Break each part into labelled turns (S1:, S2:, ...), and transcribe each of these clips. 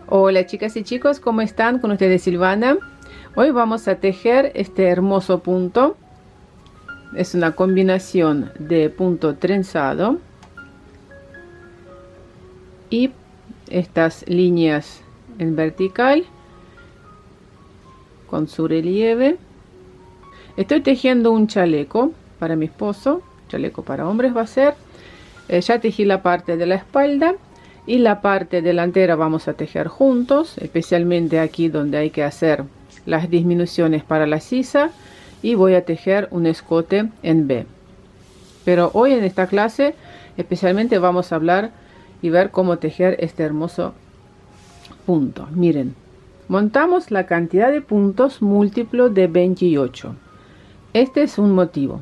S1: Hola chicas y chicos, ¿cómo están? Con ustedes Silvana. Hoy vamos a tejer este hermoso punto. Es una combinación de punto trenzado y estas líneas en vertical con su relieve. Estoy tejiendo un chaleco para mi esposo, chaleco para hombres va a ser. Ya tejí la parte de la espalda y la parte delantera vamos a tejer juntos, especialmente aquí donde hay que hacer las disminuciones para la sisa, y voy a tejer un escote en V. Pero hoy en esta clase especialmente vamos a hablar y ver cómo tejer este hermoso punto. Miren, montamos la cantidad de puntos múltiplo de 28. Este es un motivo,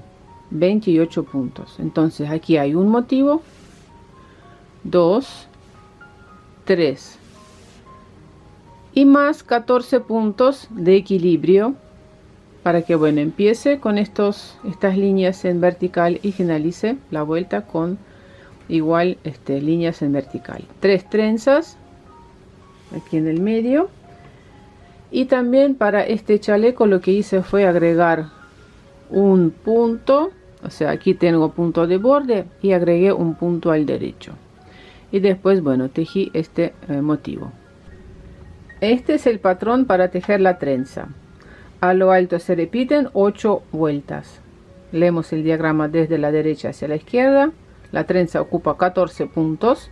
S1: 28 puntos. Entonces aquí hay un motivo, 2, 3 y más 14 puntos de equilibrio para que bueno empiece con estas líneas en vertical y finalice la vuelta con igual líneas en vertical. 3 trenzas aquí en el medio, y también para este chaleco lo que hice fue agregar un punto, o sea aquí tengo punto de borde y agregué un punto al derecho. Y después bueno tejí este motivo. Este es el patrón para tejer la trenza. A lo alto se repiten 8 vueltas. Leemos el diagrama desde la derecha hacia la izquierda. La trenza ocupa 14 puntos.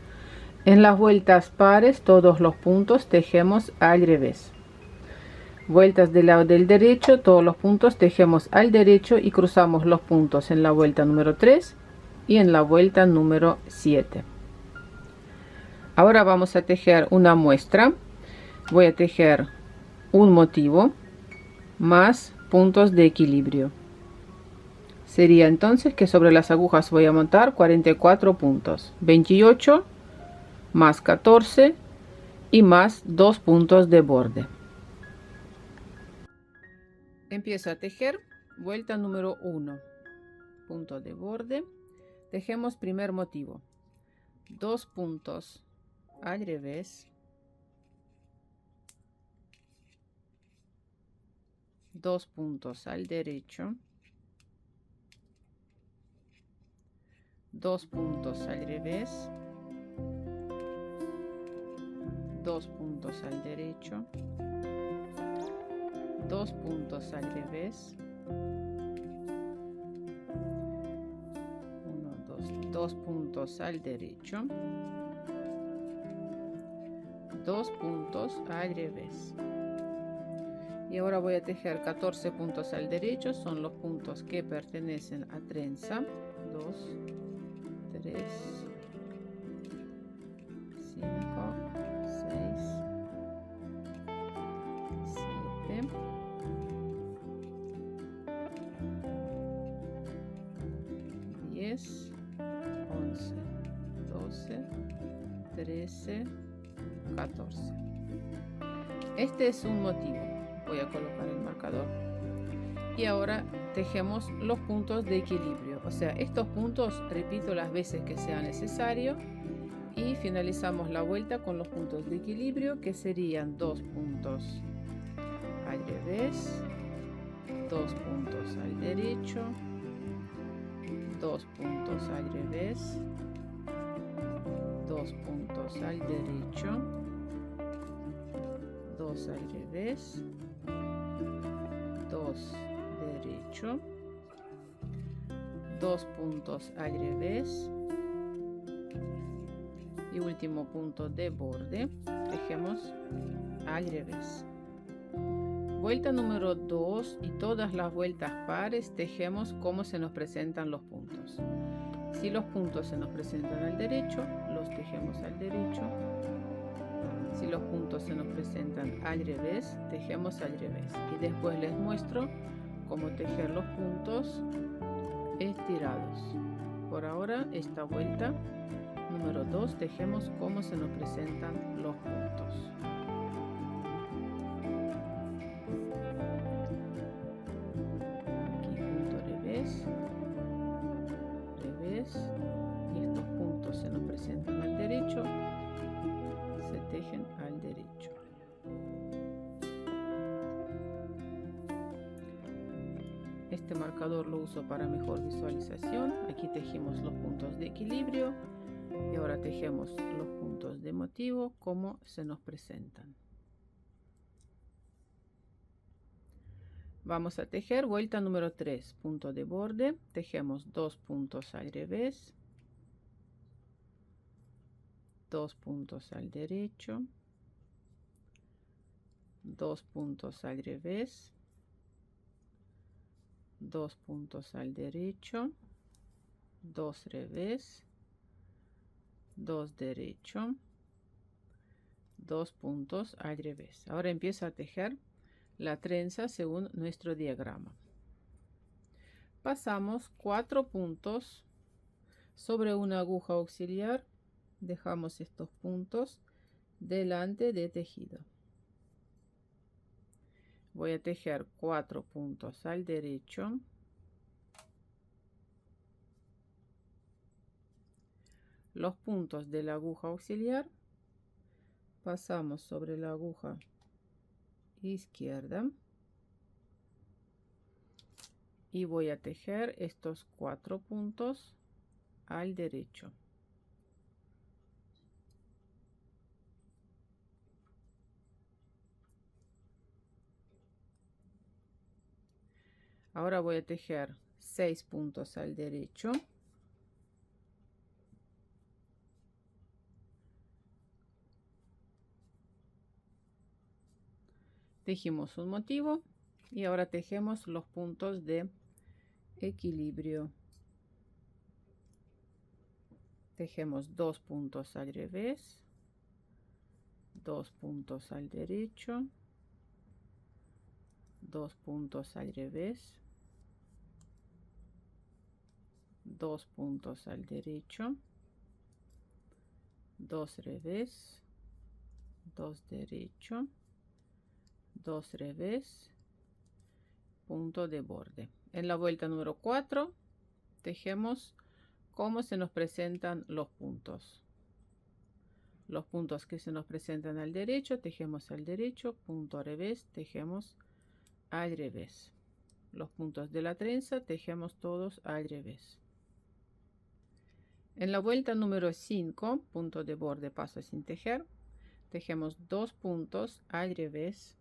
S1: En las vueltas pares todos los puntos tejemos al revés. Vueltas del lado del derecho, todos los puntos tejemos al derecho y cruzamos los puntos en la vuelta número 3 y en la vuelta número 7. Ahora vamos a tejer una muestra. Voy a tejer un motivo más puntos de equilibrio. Sería entonces que sobre las agujas voy a montar 44 puntos, 28 más 14 y más 2 puntos de borde. Empiezo a tejer vuelta número 1, punto de borde. Tejemos primer motivo, 2 puntos al revés, 2 puntos al derecho, 2 puntos al revés, 2 puntos al derecho, 2 puntos al revés, 2 puntos al derecho, 2 puntos al revés. Y ahora voy a tejer 14 puntos al derecho, son los puntos que pertenecen a trenza. 2, 3, 5, 6, 7, 10, 11, 12, 13, 14. Este es un motivo. Voy a colocar el marcador. Y ahora tejemos los puntos de equilibrio. O sea, estos puntos repito las veces que sea necesario. Y finalizamos la vuelta con los puntos de equilibrio, que serían 2 puntos al revés, 2 puntos al derecho, 2 puntos al revés, 2 puntos al derecho, 2 al revés, 2 derecho, 2 puntos al revés y último punto de borde. Tejemos al revés. Vuelta número 2 y todas las vueltas pares tejemos como se nos presentan los puntos. Si los puntos se nos presentan al derecho, los tejemos al derecho. Si los puntos se nos presentan al revés, tejemos al revés. Y después les muestro cómo tejer los puntos estirados. Por ahora, esta vuelta número 2 tejemos cómo se nos presentan los puntos. Aquí punto revés, revés, y estos puntos se nos presentan al derecho, se tejen al derecho. Este marcador lo uso para mejor visualización. Aquí tejimos los puntos de equilibrio y ahora tejemos los puntos de motivo como se nos presentan. Vamos a tejer vuelta número 3, punto de borde. Tejemos 2 puntos al revés, 2 puntos al derecho, 2 puntos al revés, 2 puntos al derecho, 2 revés, 2 derecho, 2 puntos al revés. Ahora empiezo a tejer la trenza según nuestro diagrama. Pasamos 4 puntos sobre una aguja auxiliar. Dejamos estos puntos delante de tejido. Voy a tejer 4 puntos al derecho, los puntos de la aguja auxiliar, pasamos sobre la aguja izquierda y voy a tejer estos 4 puntos al derecho. Ahora voy a tejer 6 puntos al derecho, tejimos un motivo y ahora tejemos los puntos de equilibrio. Tejemos 2 puntos al revés, 2 puntos al derecho, 2 puntos al revés, 2 puntos al derecho, 2 revés, 2 derecho, 2 revés, punto de borde. En la vuelta número 4 tejemos cómo se nos presentan los puntos. Los puntos que se nos presentan al derecho, tejemos al derecho, punto al revés, tejemos al revés. Los puntos de la trenza tejemos todos al revés. En la vuelta número 5, punto de borde, paso sin tejer, tejemos 2 puntos al revés.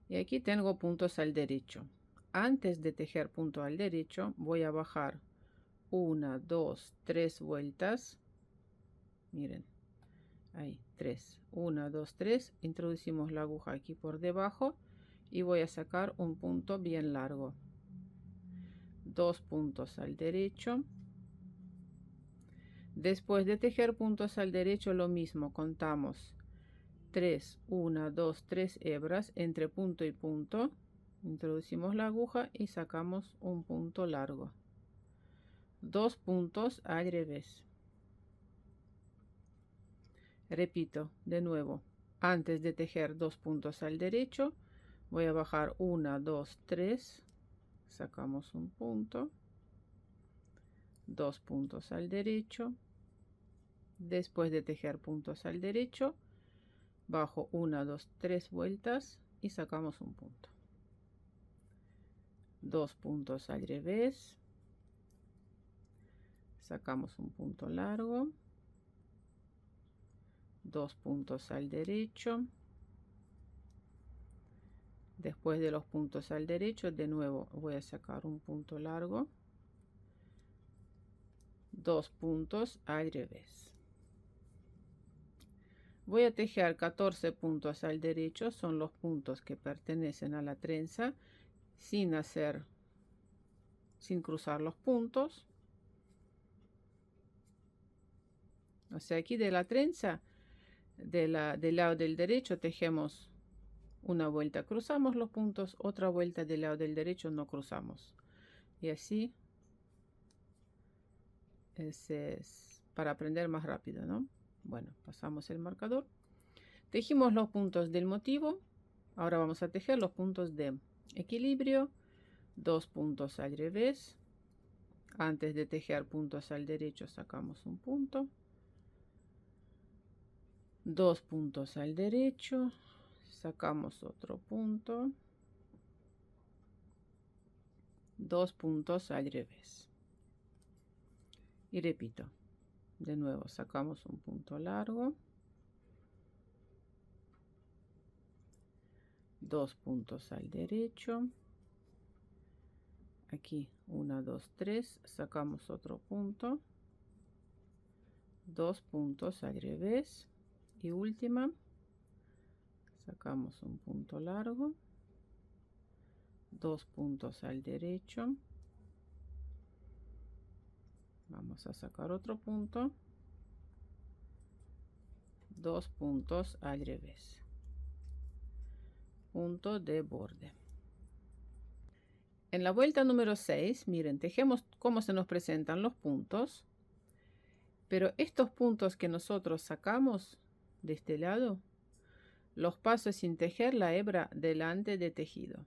S1: Y aquí tengo puntos al derecho. Antes de tejer punto al derecho, voy a bajar 1, 2, 3 vueltas. Miren, ahí, 3. 1, 2, 3. Introducimos la aguja aquí por debajo y voy a sacar un punto bien largo. 2 puntos al derecho. Después de tejer puntos al derecho, lo mismo, contamos 3, 1, 2, 3 hebras entre punto y punto. Introducimos la aguja y sacamos un punto largo. 2 puntos al revés. Repito de nuevo, antes de tejer 2 puntos al derecho, voy a bajar 1, 2, 3, sacamos un punto, 2 puntos al derecho. Después de tejer puntos al derecho, bajo 1, 2, 3 vueltas y sacamos un punto. 2 puntos al revés, sacamos un punto largo, 2 puntos al derecho. Después de los puntos al derecho, de nuevo voy a sacar un punto largo, 2 puntos al revés. Voy a tejer 14 puntos al derecho, son los puntos que pertenecen a la trenza, sin cruzar los puntos. O sea, aquí de la trenza, del lado del derecho tejemos una vuelta, cruzamos los puntos, otra vuelta del lado del derecho, no cruzamos. Y así es para aprender más rápido, ¿no? Bueno, pasamos el marcador. Tejimos los puntos del motivo. Ahora vamos a tejer los puntos de equilibrio. 2 puntos al revés. Antes de tejer puntos al derecho, sacamos un punto. 2 puntos al derecho, sacamos otro punto. 2 puntos al revés. Y repito, de nuevo sacamos un punto largo, 2 puntos al derecho, aquí 1, 2, 3, sacamos otro punto, 2 puntos al revés y última, sacamos un punto largo, 2 puntos al derecho, vamos a sacar otro punto, 2 puntos al revés, punto de borde. En la vuelta número 6, miren, tejemos cómo se nos presentan los puntos, pero estos puntos que nosotros sacamos de este lado, los paso sin tejer la hebra delante de tejido.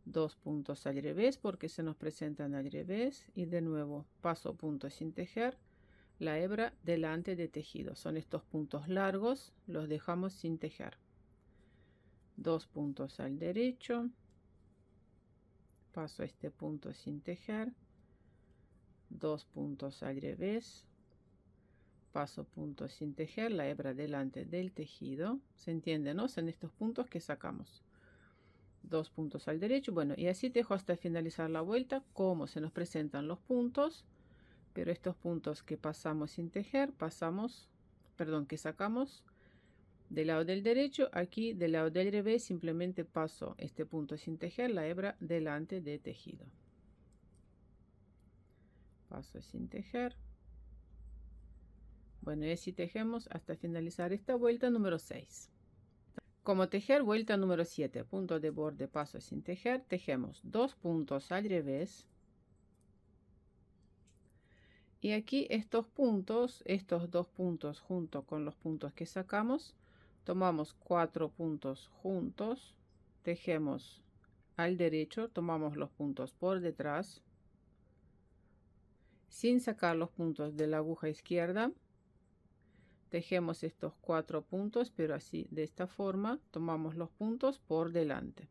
S1: 2 puntos al revés porque se nos presentan al revés y de nuevo paso puntos sin tejer la hebra delante de tejido. Son estos puntos largos, los dejamos sin tejer. 2 puntos al derecho, paso este punto sin tejer, 2 puntos al revés, paso puntos sin tejer la hebra delante del tejido. ¿Se entiende, no? Son estos puntos que sacamos. 2 puntos al derecho, bueno, y así tejo hasta finalizar la vuelta como se nos presentan los puntos, pero estos puntos que pasamos sin tejer, que sacamos del lado del derecho, aquí del lado del revés simplemente paso este punto sin tejer la hebra delante de tejido, paso sin tejer. Bueno, y así tejemos hasta finalizar esta vuelta número 6. Como tejer vuelta número 7, punto de borde, paso sin tejer, tejemos 2 puntos al revés. Y aquí estos 2 puntos junto con los puntos que sacamos, tomamos 4 puntos juntos, tejemos al derecho, tomamos los puntos por detrás, sin sacar los puntos de la aguja izquierda. Tejemos estos 4 puntos, pero así, de esta forma, tomamos los puntos por delante.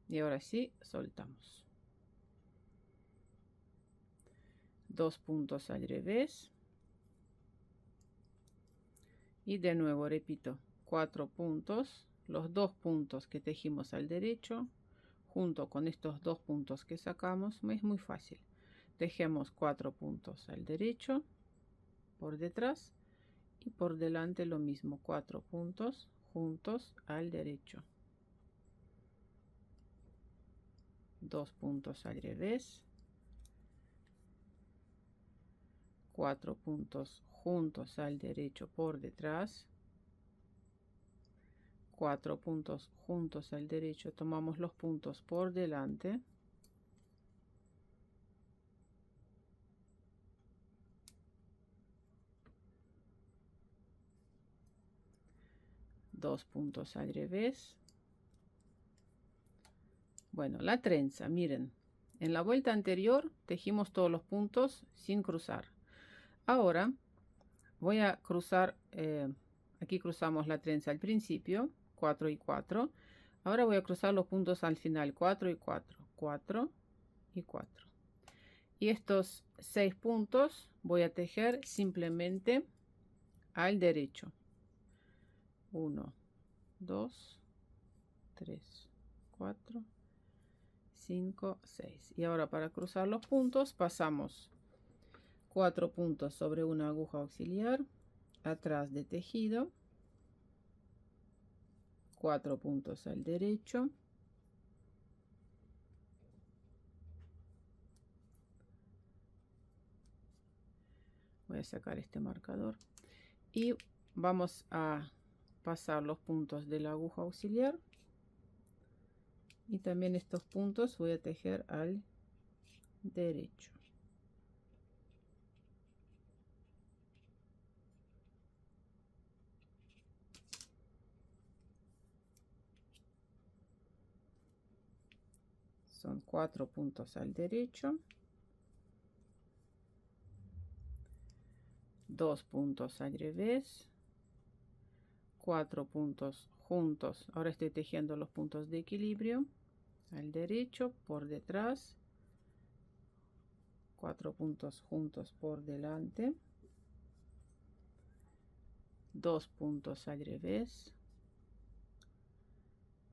S1: Y ahora sí, soltamos. 2 puntos al revés. Y de nuevo, repito, 4 puntos, los 2 puntos que tejimos al derecho, junto con estos 2 puntos que sacamos, es muy fácil. Tejemos 4 puntos al derecho, por detrás y por delante lo mismo, 4 puntos juntos al derecho, 2 puntos al revés, 4 puntos juntos al derecho por detrás, 4 puntos juntos al derecho, tomamos los puntos por delante, dos puntos al revés. Bueno, la trenza, miren, en la vuelta anterior tejimos todos los puntos sin cruzar. Ahora voy a cruzar, aquí cruzamos la trenza al principio, 4 y 4. Ahora voy a cruzar los puntos al final, 4 y 4, 4 y 4. Y estos 6 puntos voy a tejer simplemente al derecho. 1, 2, 3, 4, 5, 6. Y ahora para cruzar los puntos pasamos 4 puntos sobre una aguja auxiliar, atrás de tejido, 4 puntos al derecho, voy a sacar este marcador y vamos a pasar los puntos de la aguja auxiliar y también estos puntos voy a tejer al derecho. Son 4 puntos al derecho, 2 puntos al revés, 4 puntos juntos. Ahora estoy tejiendo los puntos de equilibrio al derecho, por detrás, 4 puntos juntos por delante, 2 puntos al revés,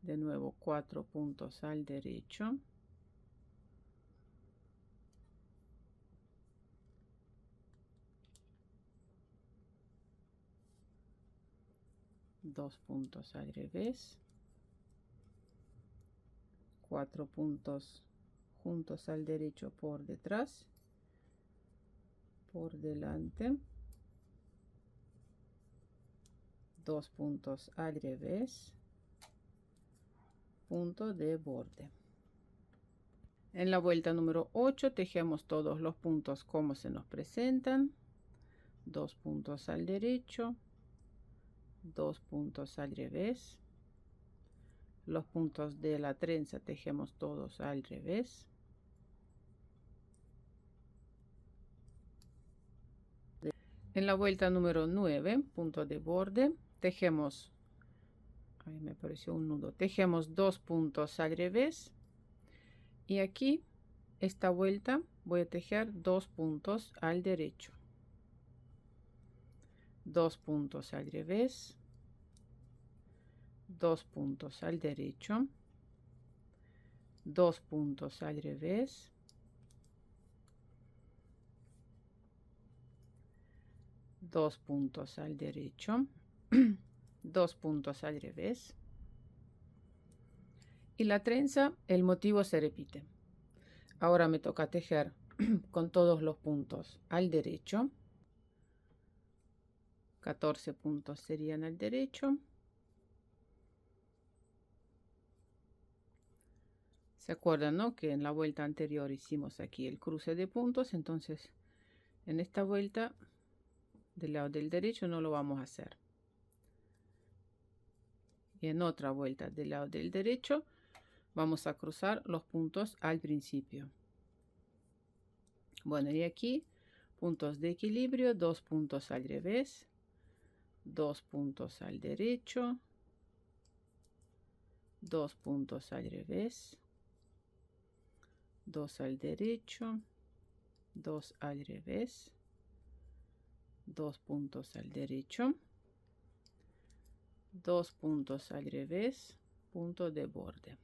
S1: de nuevo 4 puntos al derecho, dos puntos al revés, 4 puntos juntos al derecho por detrás, por delante, 2 puntos al revés, punto de borde. En la vuelta número 8 tejemos todos los puntos como se nos presentan, 2 puntos al derecho, 2 puntos al revés, los puntos de la trenza tejemos todos al revés, en la vuelta número 9, punto de borde, tejemos, ahí me apareció un nudo, tejemos 2 puntos al revés y aquí esta vuelta voy a tejer 2 puntos al derecho, 2 puntos al revés, 2 puntos al derecho, 2 puntos al revés, 2 puntos al derecho, 2 puntos al revés, y la trenza, el motivo se repite. Ahora me toca tejer con todos los puntos al derecho, 14 puntos serían al derecho, se acuerdan, ¿no?, que en la vuelta anterior hicimos aquí el cruce de puntos, entonces en esta vuelta del lado del derecho no lo vamos a hacer, y en otra vuelta del lado del derecho vamos a cruzar los puntos al principio. Bueno, y aquí puntos de equilibrio, 2 puntos al revés, 2 puntos al derecho, 2 puntos al revés, 2 al derecho, 2 al revés, 2 puntos al derecho, 2 puntos al revés, punto de borde.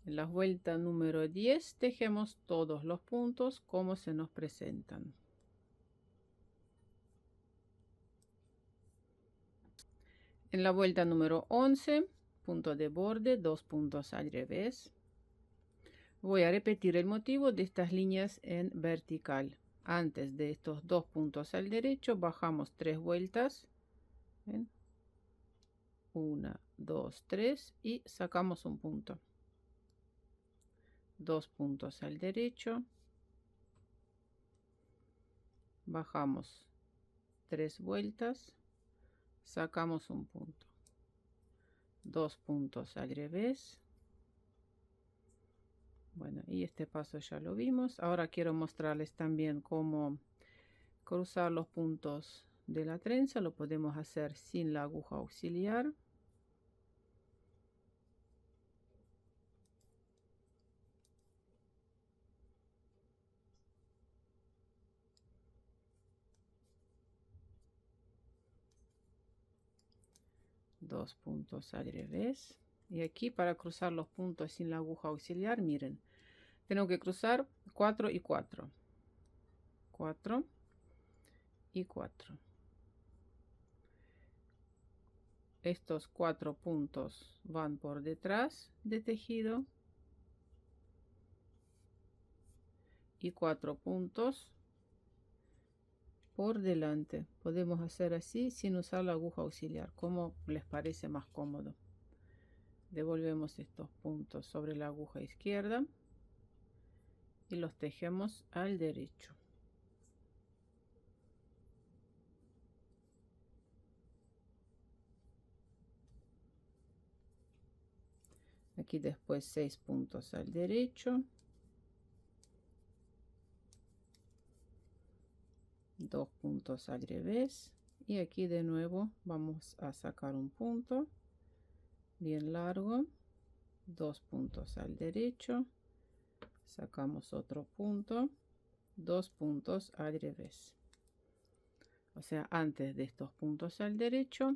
S1: En la vuelta número 10 tejemos todos los puntos como se nos presentan. En la vuelta número 11, punto de borde, 2 puntos al revés. Voy a repetir el motivo de estas líneas en vertical. Antes de estos 2 puntos al derecho bajamos 3 vueltas. ¿Ven? 1, 2, 3 y sacamos un punto. 2 puntos al derecho, bajamos 3 vueltas, sacamos un punto, 2 puntos al revés. Bueno, y este paso ya lo vimos. Ahora quiero mostrarles también cómo cruzar los puntos de la trenza. Lo podemos hacer sin la aguja auxiliar. Dos puntos al revés, y aquí para cruzar los puntos sin la aguja auxiliar, miren, tengo que cruzar 4 y 4, 4 y 4. Estos 4 puntos van por detrás de tejido y 4 puntos por delante. Podemos hacer así sin usar la aguja auxiliar, como les parece más cómodo. Devolvemos estos puntos sobre la aguja izquierda y los tejemos al derecho. Aquí después 6 puntos al derecho, 2 puntos al revés, y aquí de nuevo vamos a sacar un punto bien largo, 2 puntos al derecho, sacamos otro punto, 2 puntos al revés. O sea, antes de estos puntos al derecho,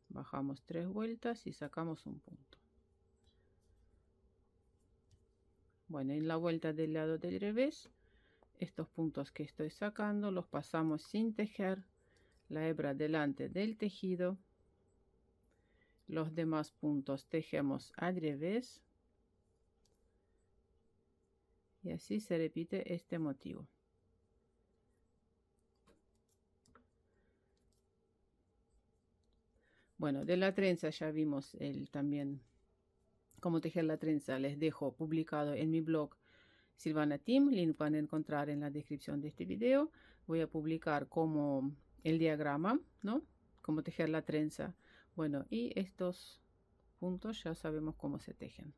S1: bajamos 3 vueltas y sacamos un punto. Bueno, en la vuelta del lado del revés, estos puntos que estoy sacando los pasamos sin tejer la hebra delante del tejido. Los demás puntos tejemos al revés. Y así se repite este motivo. Bueno, de la trenza ya vimos también cómo tejer la trenza. Les dejo publicado en mi blog Silvana Team, link van a encontrar en la descripción de este video. Voy a publicar como el diagrama, ¿no? Cómo tejer la trenza. Bueno, y estos puntos ya sabemos cómo se tejen.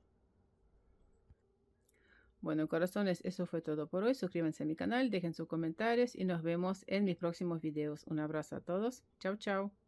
S1: Bueno, corazones, eso fue todo por hoy. Suscríbanse a mi canal, dejen sus comentarios y nos vemos en mis próximos videos. Un abrazo a todos. Chao, chao.